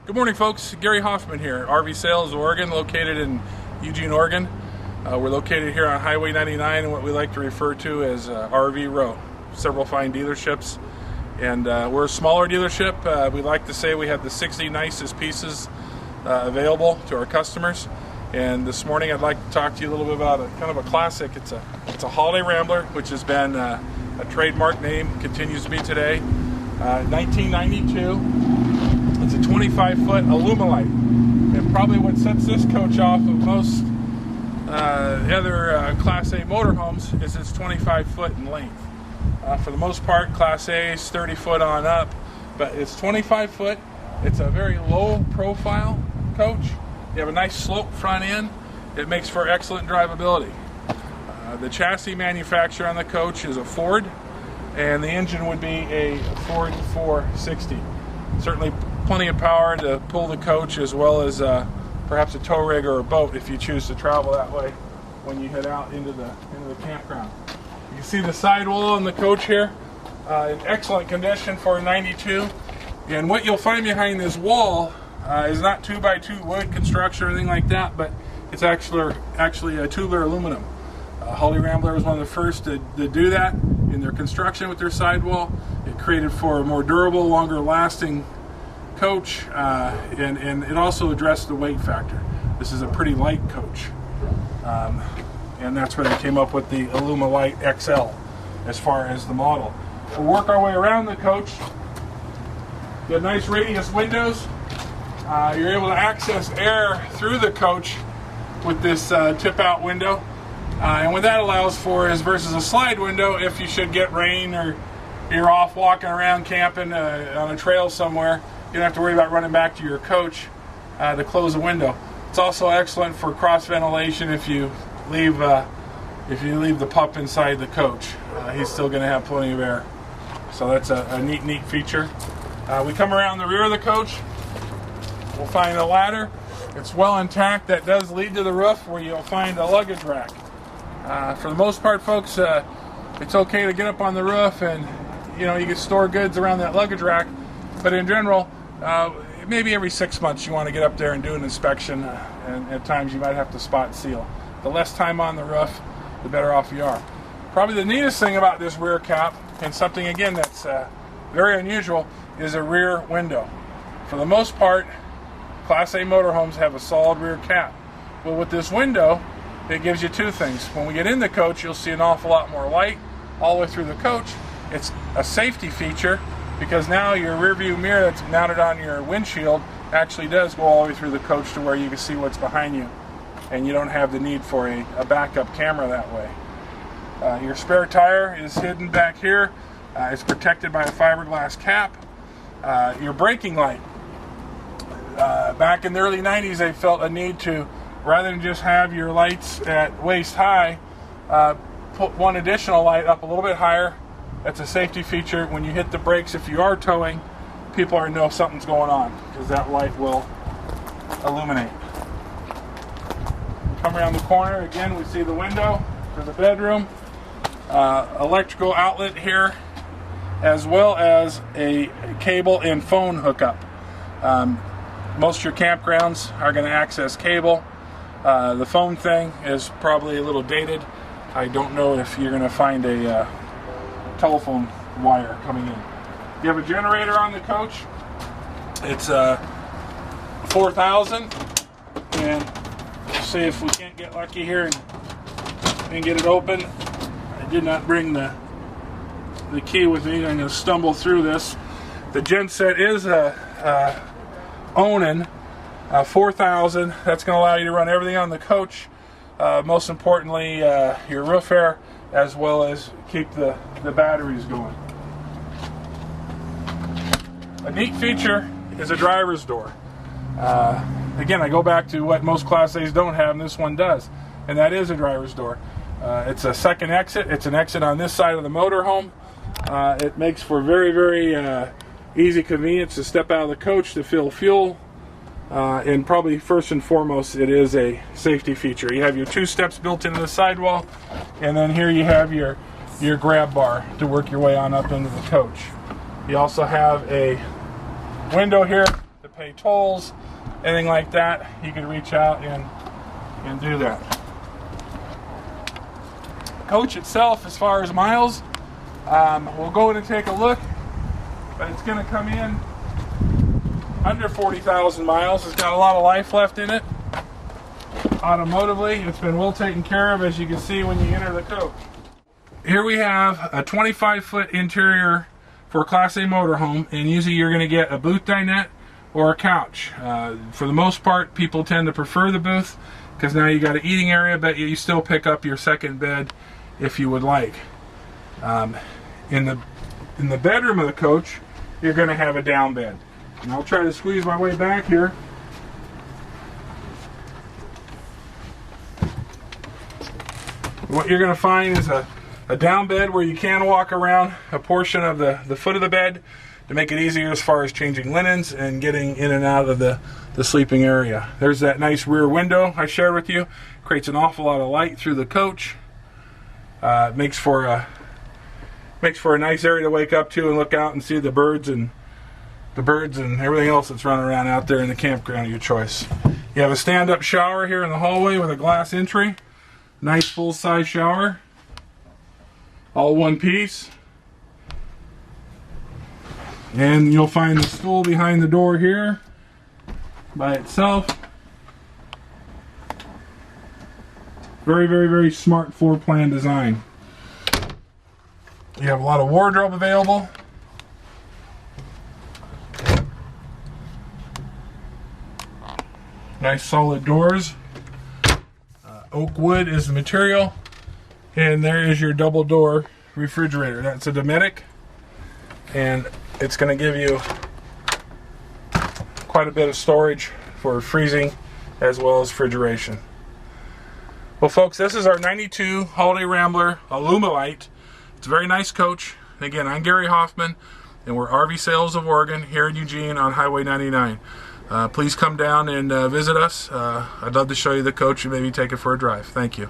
Good morning, folks. Gary Hoffman here, RV Sales Oregon, located in Eugene, Oregon. We're located here on Highway 99 in what we like to refer to as RV Row. Several fine dealerships, and we're a smaller dealership. We like to say we have the 60 nicest pieces available to our customers. And this morning I'd like to talk to you a little bit about kind of a classic. It's a holiday Rambler, which has been a trademark name, continues to be today. 1992. It's a 25-foot AlumaLite, and probably what sets this coach off of most other Class A motorhomes is it's 25 foot in length. For the most part, Class A is 30 foot on up, but it's 25 foot. It's a very low profile coach. You have a nice slope front end. It makes for excellent drivability. The chassis manufacturer on the coach is a Ford, and the engine would be a Ford 460. Certainly plenty of power to pull the coach, as well as perhaps a tow rig or a boat if you choose to travel that way when you head out into the campground. You can see the sidewall on the coach here, in excellent condition for a 92. And what you'll find behind this wall is not 2x2 wood construction or anything like that, but it's actually a tubular aluminum. Holley Rambler was one of the first to do that in their construction with their sidewall. It created for a more durable, longer lasting coach, and it also addressed the weight factor. This is a pretty light coach, and that's where they came up with the AlumaLite XL as far as the model. We'll work our way around the coach. You have nice radius windows. You're able to access air through the coach with this tip out window, and what that allows for is, versus a slide window, if you should get rain or you're off walking around camping on a trail somewhere, you don't have to worry about running back to your coach to close the window. It's also excellent for cross ventilation if you leave the pup inside the coach. He's still going to have plenty of air. So that's a neat feature. We come around the rear of the coach. We'll find a ladder. It's well intact. That does lead to the roof, where you'll find a luggage rack. For the most part, folks, it's okay to get up on the roof, and you can store goods around that luggage rack. But in general, maybe every 6 months you want to get up there and do an inspection, and at times you might have to spot seal. The less time on the roof, the better off you are. Probably the neatest thing about this rear cap, and something again that's very unusual, is a rear window. For the most part, Class A motorhomes have a solid rear cap. Well, with this window, it gives you two things. When we get in the coach, you'll see an awful lot more light all the way through the coach. It's a safety feature, because now your rear view mirror that's mounted on your windshield actually does go all the way through the coach to where you can see what's behind you, and you don't have the need for a backup camera that way. Your spare tire is hidden back here. It's protected by a fiberglass cap. Your braking light. Back in the early 90s, they felt a need to, rather than just have your lights at waist high, put one additional light up a little bit higher. That's a safety feature. When you hit the brakes, if you are towing, people already know something's going on, because that light will illuminate. Come around the corner, again we see the window for the bedroom. Electrical outlet here, as well as a cable and phone hookup. Most of your campgrounds are going to access cable. The phone thing is probably a little dated. I don't know if you're going to find a telephone wire coming in. You have a generator on the coach. It's 4,000, and we'll see if we can't get lucky here and get it open. I did not bring the key with me. I'm going to stumble through this. The genset is Onan 4,000. That's going to allow you to run everything on the coach. Most importantly, your roof air, as well as keep the batteries going. A neat feature is a driver's door. Again, I go back to what most Class A's don't have, and this one does, and that is a driver's door. It's a second exit. It's an exit on this side of the motorhome. It makes for very easy convenience to step out of the coach to fill fuel. And probably first and foremost, it is a safety feature. You have your 2 steps built into the sidewall, and then here you have your grab bar to work your way on up into the coach. You also have a window here to pay tolls, anything like that, you can reach out and do that. Coach itself, as far as miles, we'll go in and take a look, but it's going to come in under 40,000 miles. It's got a lot of life left in it. Automotively, it's been well taken care of, as you can see when you enter the coach. Here we have a 25-foot interior for a Class A motorhome, and usually you're going to get a booth dinette or a couch. For the most part, people tend to prefer the booth because now you got an eating area, but you still pick up your second bed if you would like. In the bedroom of the coach, you're going to have a down bed. And I'll try to squeeze my way back here. What you're going to find is a down bed where you can walk around a portion of the foot of the bed to make it easier as far as changing linens and getting in and out of the sleeping area. There's that nice rear window I shared with you. Creates an awful lot of light through the coach. Makes for a nice area to wake up to and look out and see the birds and everything else that's running around out there in the campground of your choice. You have a stand-up shower here in the hallway with a glass entry. Nice full-size shower. All one piece. And you'll find the stool behind the door here by itself. Very, very, very smart floor plan design. You have a lot of wardrobe available. Nice solid doors. Oak wood is the material. And there is your double door refrigerator. That's a Dometic. And it's going to give you quite a bit of storage for freezing as well as refrigeration. Well, folks, this is our 92 Holiday Rambler AlumaLite. It's a very nice coach. And again, I'm Gary Hoffman, and we're RV Sales of Oregon here in Eugene on Highway 99. Please come down and visit us. I'd love to show you the coach and maybe take it for a drive. Thank you.